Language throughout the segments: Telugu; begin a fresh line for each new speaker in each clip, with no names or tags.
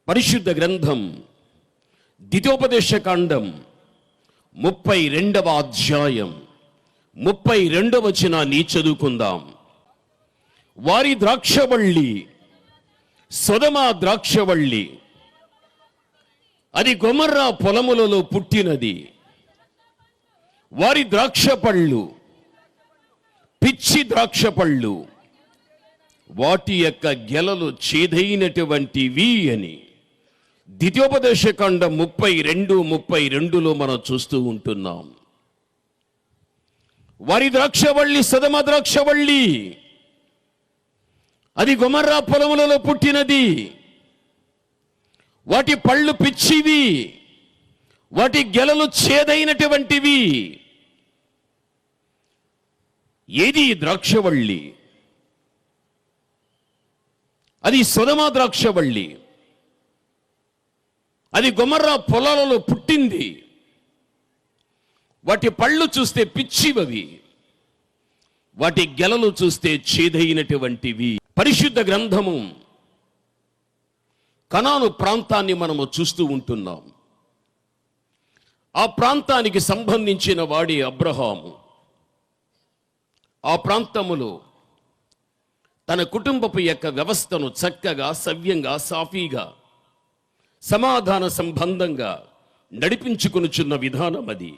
పరిశుద్ధ గ్రంథం ద్వితీయోపదేశకాండం 32వ అధ్యాయం 32వ వచనాన్ని చదువుకుందాం. వారి ద్రాక్షవల్లి సొదొమ ద్రాక్షవల్లి, అది గొమొర్రా పొలములలో పుట్టినది. వారి ద్రాక్ష పళ్ళు పిచ్చి ద్రాక్ష పళ్ళు, వాటి యొక్క గెలలు చేదైనటువంటివి అని ద్వితీయోపదేశకాండం 32:32లో మనం చూస్తూ ఉంటున్నాం. వారి ద్రాక్షవల్లి సొదొమ ద్రాక్షవల్లి, అది గొమొర్రా పొలములలో పుట్టినది. వాటి పళ్ళు పిచ్చివి, వాటి గెలలు చేదైనటువంటివి. ఏది ద్రాక్షవల్లి? అది సొదొమ ద్రాక్షవల్లి. అది గొమొర్రా పొలాలలో పుట్టింది. వాటి పళ్ళు చూస్తే పిచ్చివవి, వాటి గెలలు చూస్తే చేదైనటువంటివి. పరిశుద్ధ గ్రంథము కనాను ప్రాంతాన్ని మనము చూస్తూ ఉంటున్నాం. ఆ ప్రాంతానికి సంబంధించిన వాడి అబ్రహాము. ఆ ప్రాంతములో తన కుటుంబపు యొక్క వ్యవస్థను చక్కగా, సవ్యంగా, సాఫీగా, సమాధాన సంబంధంగా నడిపించుకొనుచున్న విధానం అది.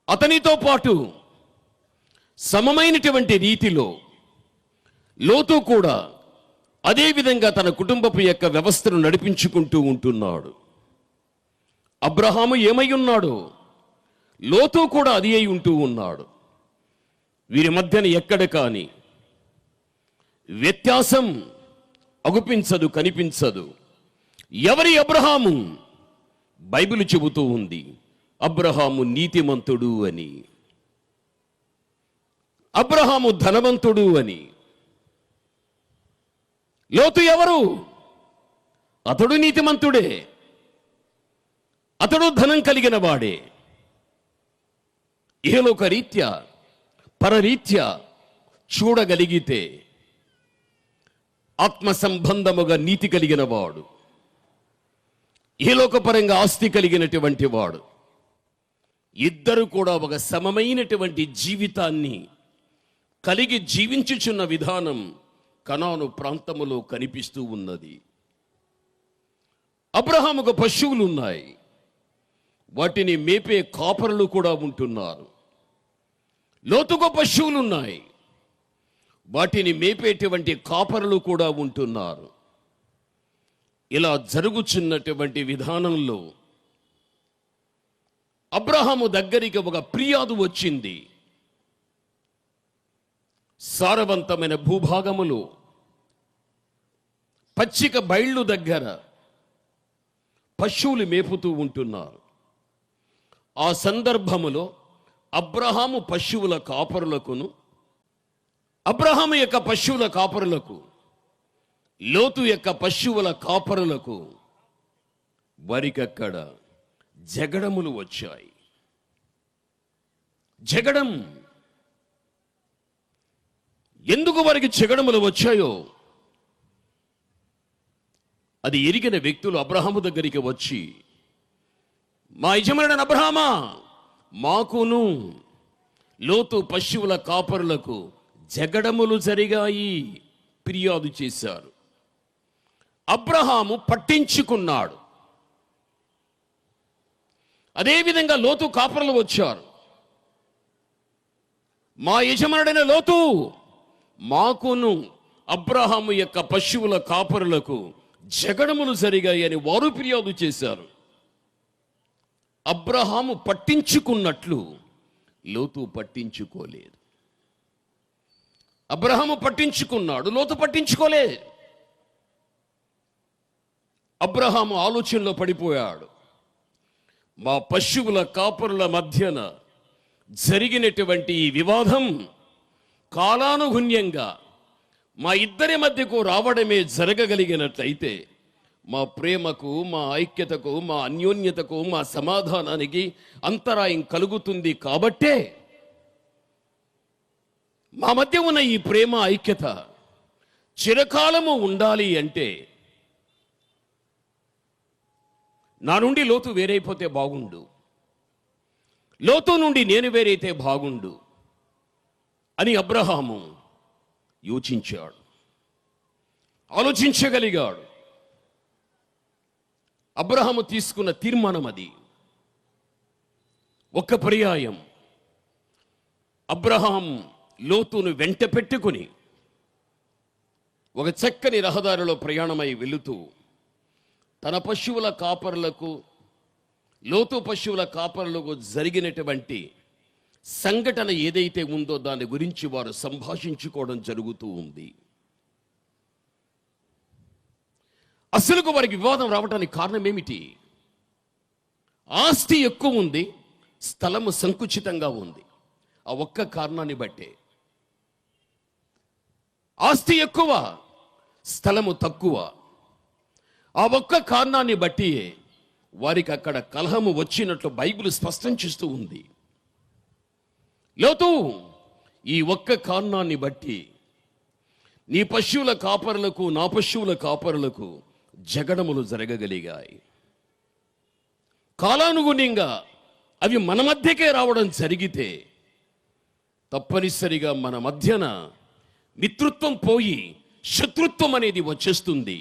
అతనితో పాటు సమమైనటువంటి రీతిలో లోతు కూడా అదే విధంగా తన కుటుంబపు యొక్క వ్యవస్థను నడిపించుకుంటూ ఉంటున్నాడు. అబ్రహాము ఏమై ఉన్నాడు, లోతు కూడా అది అయి ఉంటూ ఉన్నాడు. వీరి మధ్యన ఎక్కడ కానీ వ్యత్యాసం అగుపించదు, కనిపించదు. ఎవరి అబ్రహాము? బైబిల్ చెబుతూ ఉంది అబ్రహాము నీతిమంతుడు అని, అబ్రహాము ధనవంతుడు అని. లోతు ఎవరు? అతడు నీతిమంతుడే, అతడు ధనం కలిగిన వాడే. ఇహలోక రీత్యా పరరీత్యా చూడగలిగితే ఆత్మ సంబంధముగా నీతి కలిగిన వాడు, ఇహలోకపరంగా ఆస్తి కలిగినటువంటి వాడు. ఇద్దరు కూడా ఒక సమమైనటువంటి జీవితాన్ని కలిగి జీవించుచున్న విధానం కనాను ప్రాంతములో కనిపిస్తూ ఉన్నది. అబ్రహాముకు పశువులు ఉన్నాయి, వాటిని మేపే కాపరులు కూడా ఉంటున్నారు. లోతుకు పశువులు ఉన్నాయి, వాటిని మేపేటువంటి కాపరులు కూడా ఉంటున్నారు. ఇలా జరుగుచున్నటువంటి విధానంలో అబ్రహాము దగ్గరికి ఒక ఫిర్యాదు వచ్చింది. సారవంతమైన భూభాగములు, పచ్చిక బయళ్ళు దగ్గర పశువులు మేపుతూ ఉంటున్నారు. ఆ సందర్భములో అబ్రహాము పశువుల కాపరులకును, అబ్రహాము యొక్క పశువుల కాపరులకు, లోతు యొక్క పశువుల కాపరులకు వారికక్కడ జగడములు వచ్చాయి. జగడం ఎందుకు వారికి జగడములు వచ్చాయో అది ఎరిగిన వ్యక్తులు అబ్రహాము దగ్గరికి వచ్చి, మా యజమానుడైన అబ్రహామా, మాకును లోతు పశువుల కాపరులకు జగడములు జరిగాయి ఫిర్యాదు చేశారు. అబ్రహాము పట్టించుకున్నాడు. అదేవిధంగా లోతు కాపరులు వచ్చారు. మా యజమానుడైన లోతు, మాకును అబ్రహాము యొక్క పశువుల కాపరులకు జగడములు జరిగాయి అని వారు ఫిర్యాదు చేశారు. అబ్రహాము పట్టించుకున్నట్లు లోతు పట్టించుకోలేదు. అబ్రహాము పట్టించుకున్నాడు, లోతు పట్టించుకోలేదు. అబ్రహాము ఆలోచనలో పడిపోయాడు. మా పశువుల కాపరుల మధ్యన జరిగినటువంటి ఈ వివాదం కాలానుగుణ్యంగా మా ఇద్దరి మధ్యకు రావడమే జరగగలిగినట్లయితే మా ప్రేమకు, మా ఐక్యతకు, మా అన్యోన్యతకు, మా సమాధానానికి అంతరాయం కలుగుతుంది. కాబట్టే మా మధ్య ఉన్న ఈ ప్రేమ, ఐక్యత చిరకాలము ఉండాలి అంటే నా నుండి లోతు వేరైపోతే బాగుండు, లోతు నుండి నేను వేరైతే బాగుండు అని అబ్రహాము యోచించాడు, ఆలోచించగలిగాడు. అబ్రహాము తీసుకున్న తీర్మానం అది. ఒక్క పర్యాయం అబ్రహాం లోతును వెంట పెట్టుకుని ఒక చక్కని రహదారిలో ప్రయాణమై వెళుతూ తన పశువుల కాపరులకు, లోతు పశువుల కాపరులకు జరిగినటువంటి సంఘటన ఏదైతే ఉందో దాని గురించి వారు సంభాషించుకోవడం జరుగుతూ ఉంది. అసలుకు వారికి వివాదం రావడానికి కారణం ఏమిటి? ఆస్తి ఎక్కువ ఉంది, స్థలము సంకుచితంగా ఉంది. ఆ ఒక్క కారణాన్ని బట్టే. ఆస్తి ఎక్కువ, స్థలము తక్కువ. ఆ ఒక్క కారణాన్ని బట్టి వారికి అక్కడ కలహము వచ్చినట్లు బైబిల్ స్పష్టం చేస్తూ ఉంది. లోతు, ఈ ఒక్క కారణాన్ని బట్టి నీ పశువుల కాపరులకు నా పశువుల కాపరులకు జగడములు జరగగలిగాయి. కాలానుగుణంగా అవి మన మధ్యకే రావడం జరిగితే తప్పనిసరిగా మన మధ్యన మిత్రుత్వం పోయి శత్రుత్వం అనేది వచ్చేస్తుంది.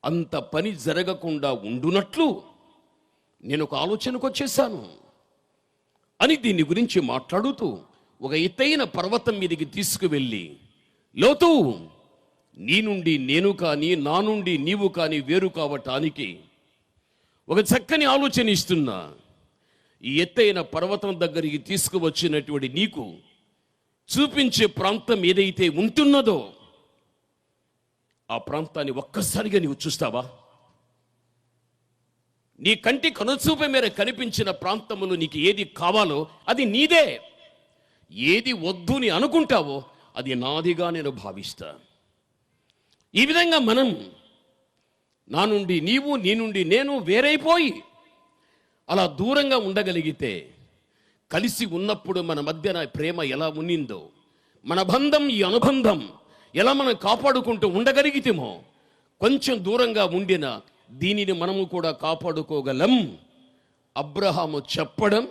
అంత పని జరగకుండా ఉండునట్లు నేను ఒక ఆలోచనకు వచ్చేసాను అని దీని గురించి మాట్లాడుతూ ఒక ఎత్తైన పర్వతం మీదకి తీసుకువెళ్ళి, లోతు, నీ నుండి నేను కానీ నా నుండి నీవు కానీ వేరు కావటానికి ఒక చక్కని ఆలోచన ఇస్తున్నా. ఈ ఎత్తైన పర్వతం దగ్గరికి తీసుకువచ్చినటువంటి నీకు చూపించే ప్రాంతం ఏదైతే ఉంటున్నదో ఆ ప్రాంతాన్ని ఒక్కసారిగా నీవు చూస్తావా? నీ కంటి కనుచూపే మేర కనిపించిన ప్రాంతములు నీకు ఏది కావాలో అది నీదే. ఏది వద్దు అని అనుకుంటావో అది నాదిగా నేను భావిస్తా. ఈ విధంగా మనం నా నుండి నీవు, నీ నుండి నేను వేరైపోయి అలా దూరంగా ఉండగలిగితే, కలిసి ఉన్నప్పుడు మన మధ్యన ప్రేమ ఎలా ఉన్నిందో, మన బంధం, ఈ అనుబంధం ఎలా మనం కాపాడుకుంటూ ఉండగలిగితేమో, కొంచెం దూరంగా ఉండిన దీనిని మనము కూడా కాపాడుకోగలం. అబ్రహాము చెప్పడం,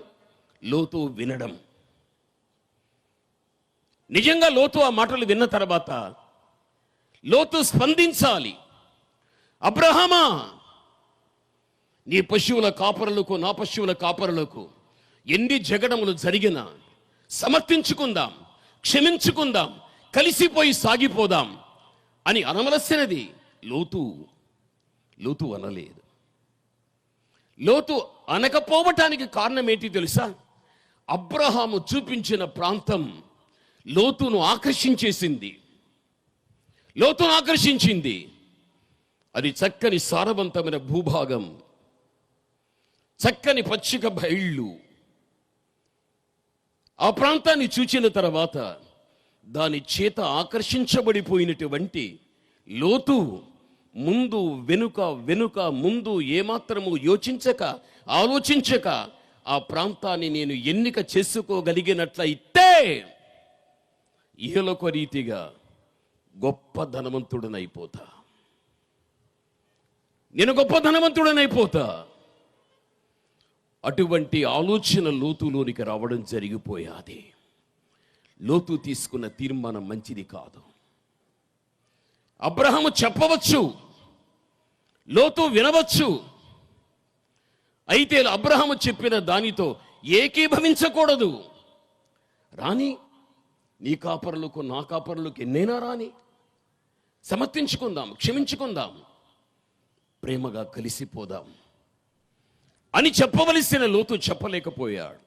లోతు వినడం. నిజంగా లోతు ఆ మాటలు విన్న తర్వాత లోతు స్పందించాలి. అబ్రహామా, నీ పశువుల కాపరులకు నా పశువుల కాపరులకు ఎన్ని జగడములు జరిగినా సమర్థించుకుందాం, క్షమించుకుందాం, కలిసిపోయి సాగిపోదాం అని అనవలసినది లోతు అనలేదు. లోతు అనకపోవటానికి కారణం ఏంటి తెలుసా? అబ్రహాము చూపించిన ప్రాంతం లోతును ఆకర్షించేసింది, లోతును ఆకర్షించింది. అది చక్కని సారవంతమైన భూభాగం, చక్కని పచ్చిక బయళ్ళు. ఆ ప్రాంతాన్ని చూచిన తర్వాత దాని చేత ఆకర్షించబడిపోయినటువంటి లోతు ముందు వెనుక ముందు ఏమాత్రము యోచించక, ఆలోచించక ఆ ప్రాంతాన్ని నేను ఎన్నిక చేసుకోగలిగినట్లయితే ఇహలోక రీతిగా గొప్ప ధనవంతుడనైపోతా, నేను గొప్ప ధనవంతుడనైపోతా. అటువంటి ఆలోచన లోతులోనికి రావడం జరిగిపోయాది. లోతు తీసుకున్న తీర్మానం మంచిది కాదు. అబ్రహాము చెప్పవచ్చు, లోతు వినవచ్చు. అయితే అబ్రహాము చెప్పిన దానితో ఏకీభవించకూడదు. రాని, నీ కాపరులకు నా కాపరులకు ఎన్నైనా రాని, సమర్థించుకుందాం, క్షమించుకుందాం, ప్రేమగా కలిసిపోదాం అని చెప్పవలసిన లోతు చెప్పలేకపోయాడు.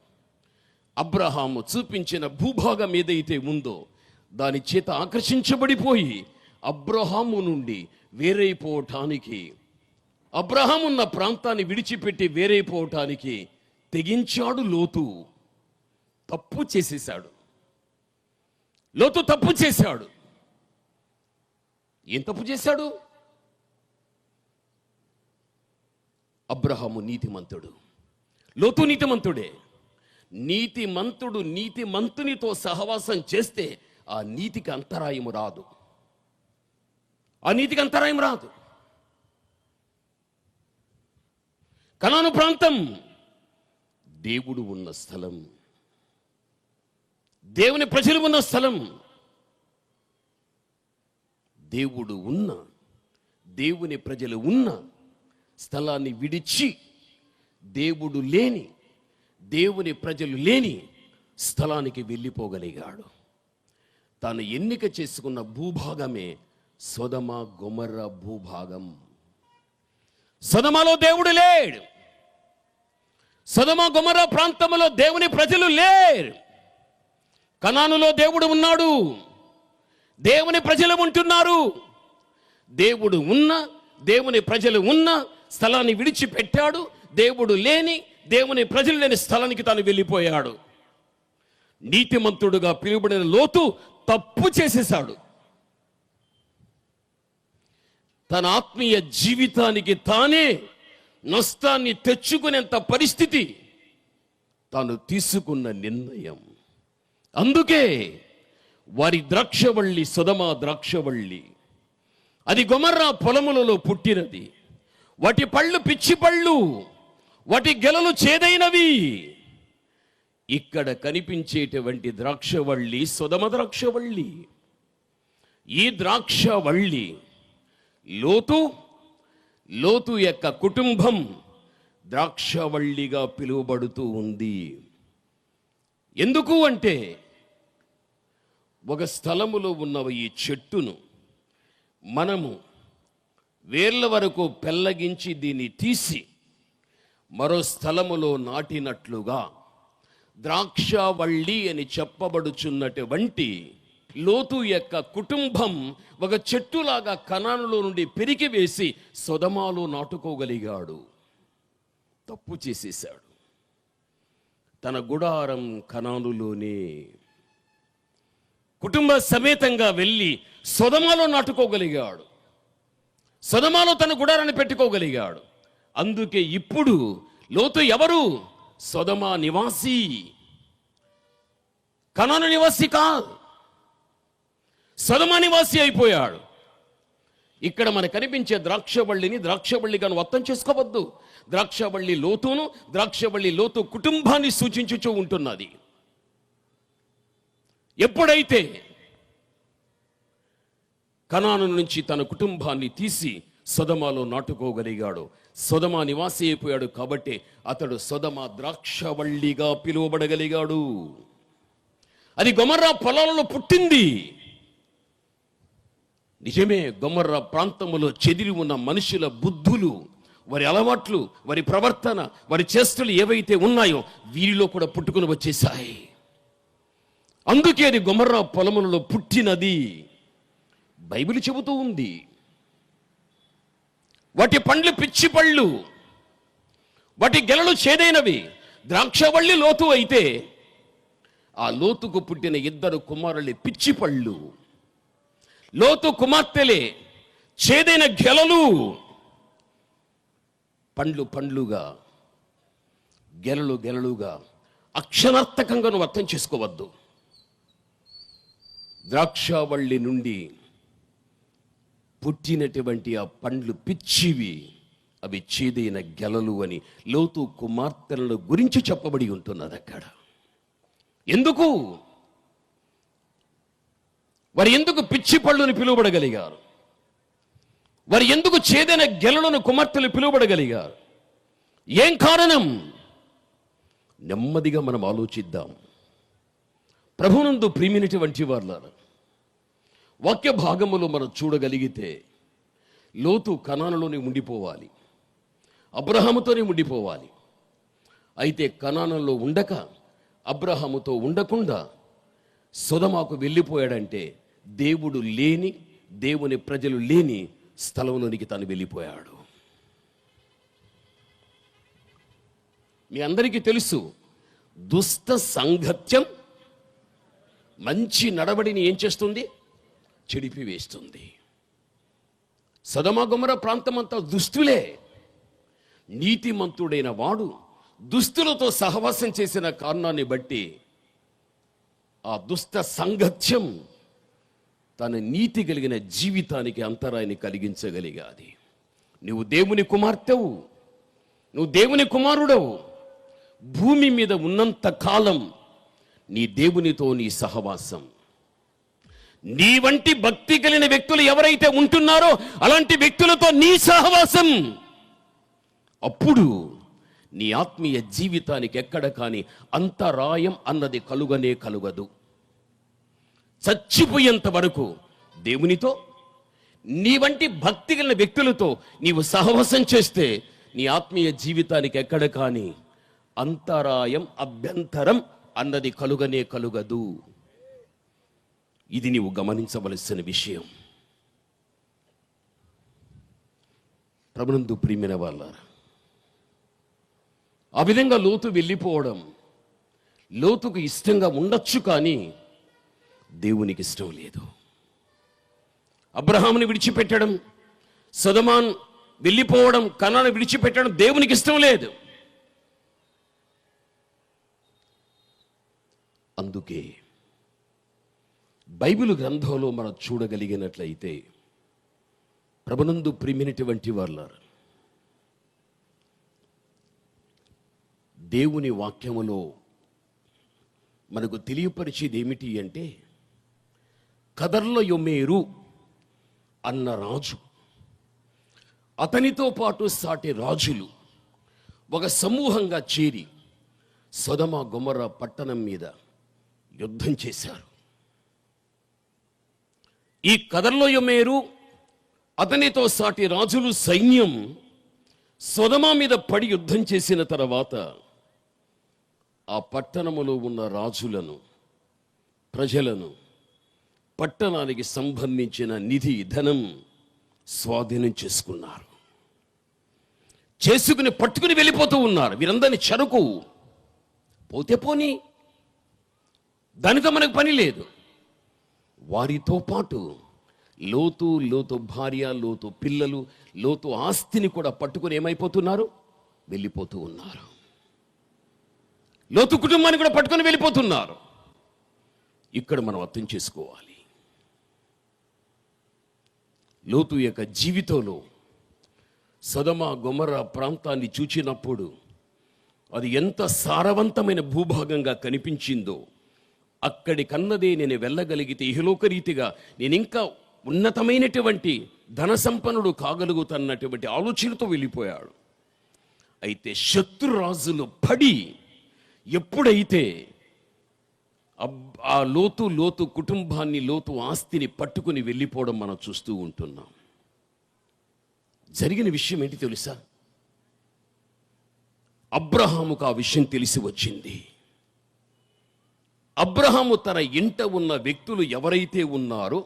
అబ్రహాము చూపించిన భూభాగం ఏదైతే ఉందో దాని చేత ఆకర్షించబడిపోయి అబ్రహాము నుండి వేరైపోవటానికి, అబ్రహాము ఉన్న ప్రాంతాన్ని విడిచిపెట్టి వేరైపోవటానికి తెగించాడు లోతు. తప్పు చేసేశాడు. లోతు తప్పు చేశాడు. ఏం తప్పు చేశాడు? అబ్రహాము నీతిమంతుడు, లోతు నీతిమంతుడే. నీతిమంతునితో సహవాసం చేస్తే ఆ నీతికి అంతరాయము రాదు. ఆ నీతికి అంతరాయం రాదు. కనాను ప్రాంతం దేవుడు ఉన్న స్థలం, దేవుని ప్రజలు ఉన్న స్థలం. దేవుడు ఉన్న, దేవుని ప్రజలు ఉన్న స్థలాన్ని విడిచి దేవుడు లేని, దేవుని ప్రజలు లేని స్థలానికి వెళ్ళిపోగలిగాడు. తాను ఎన్నిక చేసుకున్న భూభాగమే సొదొమ గొమొర్రా భూభాగం. సొదొమలో దేవుడు లేడు. సొదొమ గొమొర్రా ప్రాంతంలో దేవుని ప్రజలు లేరు. కనానులో దేవుడు ఉన్నాడు, దేవుని ప్రజలు ఉంటున్నారు. దేవుడు ఉన్న, దేవుని ప్రజలు ఉన్న స్థలాన్ని విడిచిపెట్టాడు. దేవుడు లేని, దేవుని ప్రజలు లేని స్థలానికి తాను వెళ్ళిపోయాడు. నీతిమంతుడుగా పిలువబడిన లోతు తప్పు చేసేశాడు. తన ఆత్మీయ జీవితానికి తానే నష్టాన్ని తెచ్చుకునేంత పరిస్థితి తాను తీసుకున్న నిర్ణయం. అందుకే వారి ద్రాక్షవల్లి సొదొమ ద్రాక్షవల్లి, అది గొమొర్రా పొలములలో పుట్టినది. వాటి పళ్ళు పిచ్చి పళ్ళు, వాటి గెలలు చేదైనవి. ఇక్కడ కనిపించేటువంటి ద్రాక్షవల్లి సొదొమ ద్రాక్షవల్లి. ఈ ద్రాక్షవల్లి లోతు యొక్క కుటుంబం ద్రాక్షవల్లిగా పిలువబడుతూ ఉంది. ఎందుకు అంటే, ఒక స్థలములో ఉన్న ఈ చెట్టును మనము వేర్ల వరకు పెల్లగించి దీన్ని తీసి మరో స్థలములో నాటినట్లుగా ద్రాక్షవల్లి అని చెప్పబడుచున్నటువంటి లోతు యొక్క కుటుంబం ఒక చెట్టులాగా కనానులో నుండి పెరికి వేసి సొదొమలో నాటుకోగలిగాడు. తప్పు చేసేశాడు. తన గుడారం కనానులోనే కుటుంబ సమేతంగా వెళ్ళి సొదొమలో నాటుకోగలిగాడు. సొదొమలో తన గుడారాన్ని పెట్టుకోగలిగాడు. అందుకే ఇప్పుడు లోతు ఎవరు? సొదొమ నివాసి, కనాను నివాసి కాదు, సొదొమ నివాసి అయిపోయాడు. ఇక్కడ మనకు కనిపించే ద్రాక్షవల్లిని ద్రాక్షవల్లిగా అర్థం చేసుకోవద్దు. ద్రాక్షవల్లి లోతును, ద్రాక్షవల్లి లోతు కుటుంబాన్ని సూచించుచూ ఉంటున్నది. ఎప్పుడైతే కనాను నుంచి తన కుటుంబాన్ని తీసి సొదొమలో నాటుకోగలిగాడు, సొదొమ నివాసి అయిపోయాడు. కాబట్టి అతడు సొదొమ ద్రాక్షవల్లిగా పిలువబడగలిగాడు. అది గొమొర్రా పొలాలలో పుట్టింది. నిజమే, గొమొర్రా ప్రాంతములో చెదిరి ఉన్న మనుషుల బుద్ధులు, వారి అలవాట్లు, వారి ప్రవర్తన, వారి చేష్టలు ఏవైతే ఉన్నాయో వీరిలో కూడా పుట్టుకుని వచ్చేసాయి. అందుకే అది గొమొర్రా పొలములలో పుట్టినది. బైబిల్ చెబుతూ ఉంది. వాటి పండ్లు పిచ్చి పళ్ళు, వాటి గెలలు చేదైనవి. ద్రాక్షవల్లి లోతు అయితే ఆ లోతుకు పుట్టిన ఇద్దరు కుమారులే పిచ్చి పళ్ళు. లోతు కుమార్తెలే చేదైన గెలలు. పండ్లు పండ్లుగా, గెలలు గెలలుగా, అక్షరార్థకంగా నువ్వు అర్థం చేసుకోవద్దు. ద్రాక్షవల్లి నుండి పుట్టినటువంటి ఆ పండ్లు పిచ్చివి, అవి చేదైన గెలలు అని లోతు కుమార్తెల గురించి చెప్పబడి ఉంటున్నది అక్కడ. ఎందుకు వారు ఎందుకు పిచ్చి పళ్ళుని పిలువబడగలిగారు? వారు ఎందుకు చేదైన గెలలను కుమార్తెలు పిలువబడగలిగారు? ఏం కారణం? నెమ్మదిగా మనం ఆలోచిద్దాం. ప్రభునందు ప్రియమైనటువంటి వారులారా, వాక్య భాగములో మనం చూడగలిగితే లోతు కనానులోనే ఉండిపోవాలి, అబ్రహాముతోనే ఉండిపోవాలి. అయితే కనానులో ఉండక, అబ్రహాముతో ఉండకుండా సొదొమకు వెళ్ళిపోయాడంటే దేవుడు లేని, దేవుని ప్రజలు లేని స్థలంలోనికి తను వెళ్ళిపోయాడు. మీ అందరికీ తెలుసు, దుష్ట సంగత్యం మంచి నడవడిని ఏం చేస్తుంది? చెడిపివేస్తుంది. సొదొమ గొమొర్రా ప్రాంతం అంతా దుస్తులే. నీతిమంతుడైన వాడు దుస్తులతో సహవాసం చేసిన కారణాన్ని బట్టి ఆ దుష్ట సంగత్యం తన నీతి కలిగిన జీవితానికి అంతరాయాన్ని కలిగించగలిగాది. నువ్వు దేవుని కుమార్తెవు, నువ్వు దేవుని కుమారుడవు. భూమి మీద ఉన్నంత కాలం నీ దేవునితో నీ సహవాసం. నీ వంటి భక్తి కలిగిన వ్యక్తులు ఎవరైతే ఉంటున్నారో అలాంటి వ్యక్తులతో నీ సహవాసం. అప్పుడు నీ ఆత్మీయ జీవితానికి ఎక్కడ కానీ అంతరాయం అన్నది కలుగనే కలుగదు. చచ్చిపోయేంత వరకు దేవునితో, నీ వంటి భక్తి కలిగిన వ్యక్తులతో నీవు సహవాసం చేస్తే నీ ఆత్మీయ జీవితానికి ఎక్కడ కానీ అంతరాయం, అభ్యంతరం అన్నది కలుగనే కలుగదు. ఇది నీవు గమనించవలసిన విషయం. ప్రభునందు ప్రియమైన వాళ్ళారా, ఆ విధంగా లోతు వెళ్ళిపోవడం లోతుకు ఇష్టంగా ఉండొచ్చు, కానీ దేవునికి ఇష్టం లేదు. అబ్రహాముని విడిచిపెట్టడం, సొదొమాను వెళ్ళిపోవడం, కనాను విడిచిపెట్టడం దేవునికి ఇష్టం లేదు. అందుకే బైబిల్ గ్రంథంలో మనం చూడగలిగినట్లయితే, ప్రభునందు ప్రియమైనటువంటి వాళ్ళారా, దేవుని వాక్యములో మనకు తెలియపరిచేది ఏమిటి అంటే, కదర్లయోమేరు అన్న రాజు, అతనితో పాటు సాటి రాజులు ఒక సమూహంగా చేరి సొదొమ గొమొర్రా పట్టణం మీద యుద్ధం చేశారు. ఈ కదర్లయోమేరు అతనితో సాటి రాజులు సైన్యం సొదొమ మీద పడి యుద్ధం చేసిన తర్వాత ఆ పట్టణములో ఉన్న రాజులను, ప్రజలను, పట్టణానికి సంబంధించిన నిధి, ధనం స్వాధీనం చేసుకుని పట్టుకుని వెళ్ళిపోతూ ఉన్నారు. వీరందరినీ చెరకు పోతే పోని, దానితో మనకు పని లేదు. వారితో పాటు లోతు భార్య, లోతు పిల్లలు, లోతు ఆస్తిని కూడా పట్టుకుని ఏమైపోతున్నారు? వెళ్ళిపోతూ ఉన్నారు. లోతు కుటుంబాన్ని కూడా పట్టుకొని వెళ్ళిపోతున్నారు. ఇక్కడ మనం అర్థం చేసుకోవాలి, లోతు యొక్క జీవితంలో సొదొమ గొమొర్రా ప్రాంతాన్ని చూచినప్పుడు అది ఎంత సారవంతమైన భూభాగంగా కనిపించిందో, అక్కడి కన్నదే నేను వెళ్ళగలిగితే ఇహలోకరీతిగా నేను ఇంకా ఉన్నతమైనటువంటి ధన సంపన్నుడు కాగలుగుతున్నటువంటి ఆలోచనతో వెళ్ళిపోయాడు. అయితే శత్రురాజులు పడి ఎప్పుడైతే ఆ లోతు కుటుంబాన్ని, లోతు ఆస్తిని పట్టుకుని వెళ్ళిపోవడం మనం చూస్తూ ఉంటున్నాం. జరిగిన విషయం ఏంటి తెలుసా? అబ్రహాముకు ఆ విషయం తెలిసి వచ్చింది. అబ్రహాము తన ఇంట ఉన్న వ్యక్తులు ఎవరైతే ఉన్నారో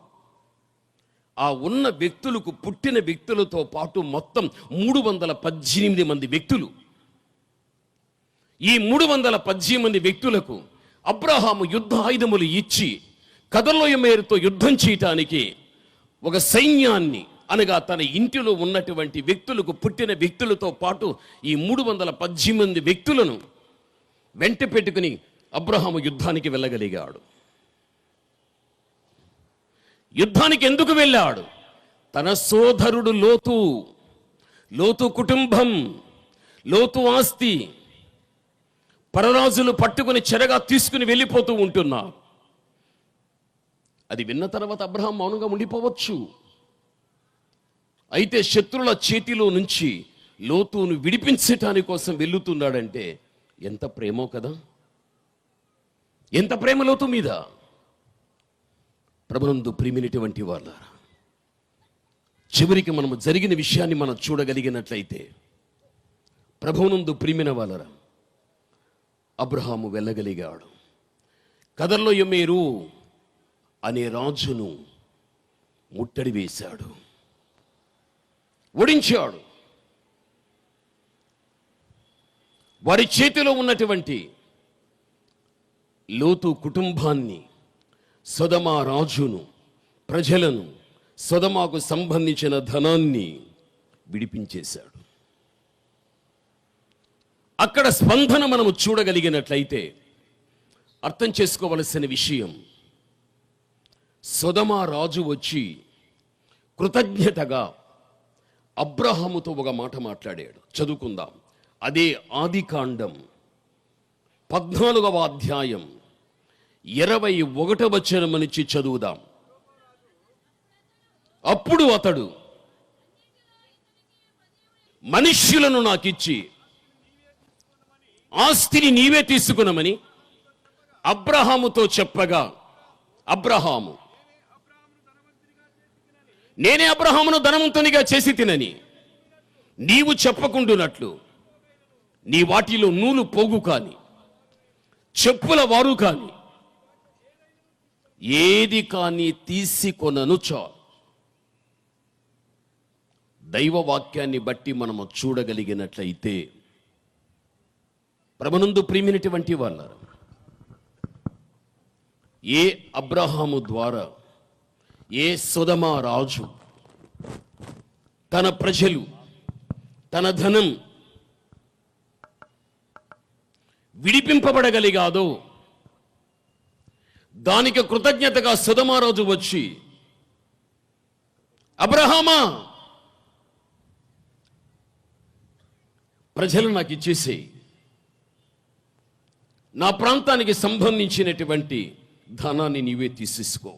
ఆ ఉన్న వ్యక్తులకు, పుట్టిన వ్యక్తులతో పాటు మొత్తం 318 మంది వ్యక్తులు. ఈ 318 వ్యక్తులకు అబ్రహాము యుద్ధ ఆయుధములు ఇచ్చి కదర్లయోమేరుతో యుద్ధం చేయటానికి ఒక సైన్యాన్ని, అనగా తన ఇంటిలో ఉన్నటువంటి వ్యక్తులకు, పుట్టిన వ్యక్తులతో పాటు ఈ 318 వ్యక్తులను వెంట పెట్టుకుని అబ్రహాము యుద్ధానికి వెళ్ళగలిగాడు. యుద్ధానికి ఎందుకు వెళ్ళాడు? తన సోదరుడు లోతు కుటుంబం, లోతు ఆస్తి పరరాజులు పట్టుకుని చెరగా తీసుకుని వెళ్ళిపోతూ ఉంటున్నారు. అది విన్న తర్వాత అబ్రహాం మౌనంగా ఉండిపోవచ్చు. అయితే శత్రుల చేతిలో నుంచి లోతును విడిపించటాని కోసం వెళ్ళుతున్నాడంటే ఎంత ప్రేమో కదా! ఎంత ప్రేమ లోతు మీద! ప్రభునందు ప్రియమైనటువంటి వాళ్ళారా, చివరికి మనము జరిగిన విషయాన్ని మనం చూడగలిగినట్లయితే, ప్రభువునందు ప్రియమైన వాళ్ళారా, అబ్రహాము వెళ్ళగలిగాడు. కదర్లయోమేరు అనే రాజును ముట్టడి వేశాడు, ఓడించాడు. వారి చేతిలో ఉన్నటువంటి లోతు కుటుంబాన్ని, సొదొమ రాజును, ప్రజలను, సొదొమకు సంబంధించిన ధనాన్ని విడిపించేశాడు. అక్కడ స్పందన మనము చూడగలిగినట్లయితే అర్థం చేసుకోవలసిన విషయం, సొదొమ రాజు వచ్చి కృతజ్ఞతగా అబ్రహాముతో ఒక మాట మాట్లాడాడు. చదువుకుందాం. అదే ఆదికాండం 14వ అధ్యాయం 21వ వచనం నుంచి చదువుదాం. అప్పుడు అతడు, మనుష్యులను నాకిచ్చి ఆస్తిని నీవే తీసుకునమని అబ్రహాముతో చెప్పగా, అబ్రహాము, నేనే అబ్రహామును ధనవంతునిగా చేసి తినని నీవు చెప్పకుండునట్లు నీ వాటిలో నూలు పోగు కాని చెప్పుల వారు కాని ఏది కాని తీసుకొనను చాలు. దైవ వాక్యాన్ని బట్టి మనము చూడగలిగినట్లయితే, ప్రభునందు ప్రియమైనటువంటి వాళ్ళారా, ఏ అబ్రహాము ద్వారా ఏ సొదొమ రాజు తన ప్రజలు తన ధనం విడిపింపబడగలిగాదో, దానికి కృతజ్ఞతగా సొదొమ రాజు వచ్చి, అబ్రహామా, ప్రజలు నాకు ఇచ్చేసేయి, నా ప్రాంతానికి సంబంధించినటువంటి ధనాన్ని నీవే తీసేసుకో.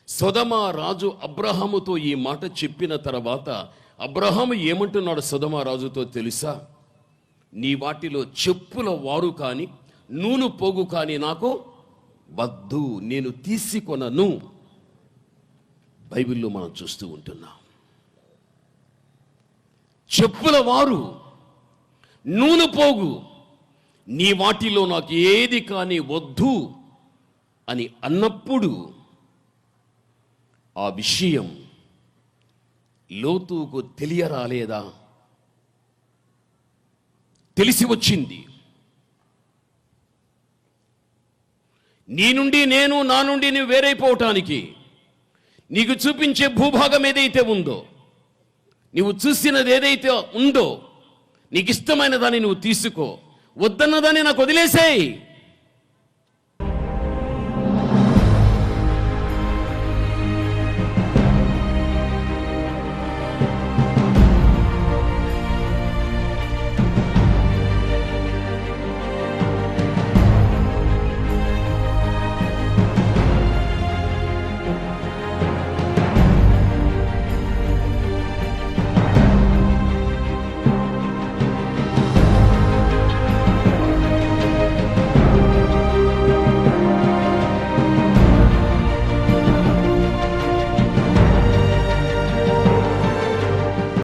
సొదొమ రాజు అబ్రహాముతో ఈ మాట చెప్పిన తర్వాత అబ్రహాము ఏమంటున్నాడు సొదొమ రాజుతో తెలుసా? నీ వాటిలో చెప్పుల వారు కాని నూలు పోగు కాని నాకు వద్దు, నేను తీసుకొనను. బైబిల్లో మనం చూస్తూ ఉంటున్నాం. చెప్పుల వారు, నూలు పోగు, నీ వాటిలో నాకు ఏది కాని వద్దు అని అన్నప్పుడు ఆ విషయం లోతుకు తెలియరాలేదా? తెలిసి వచ్చింది. నీ నుండి నేను, నా నుండి నువ్వు వేరైపోవటానికి నీకు చూపించే భూభాగం ఏదైతే ఉందో, నువ్వు చూసినది ఏదైతే ఉందో, నీకు ఇష్టమైన దాన్ని నువ్వు తీసుకో, వద్దన్న దాన్ని నాకు వదిలేసేయి.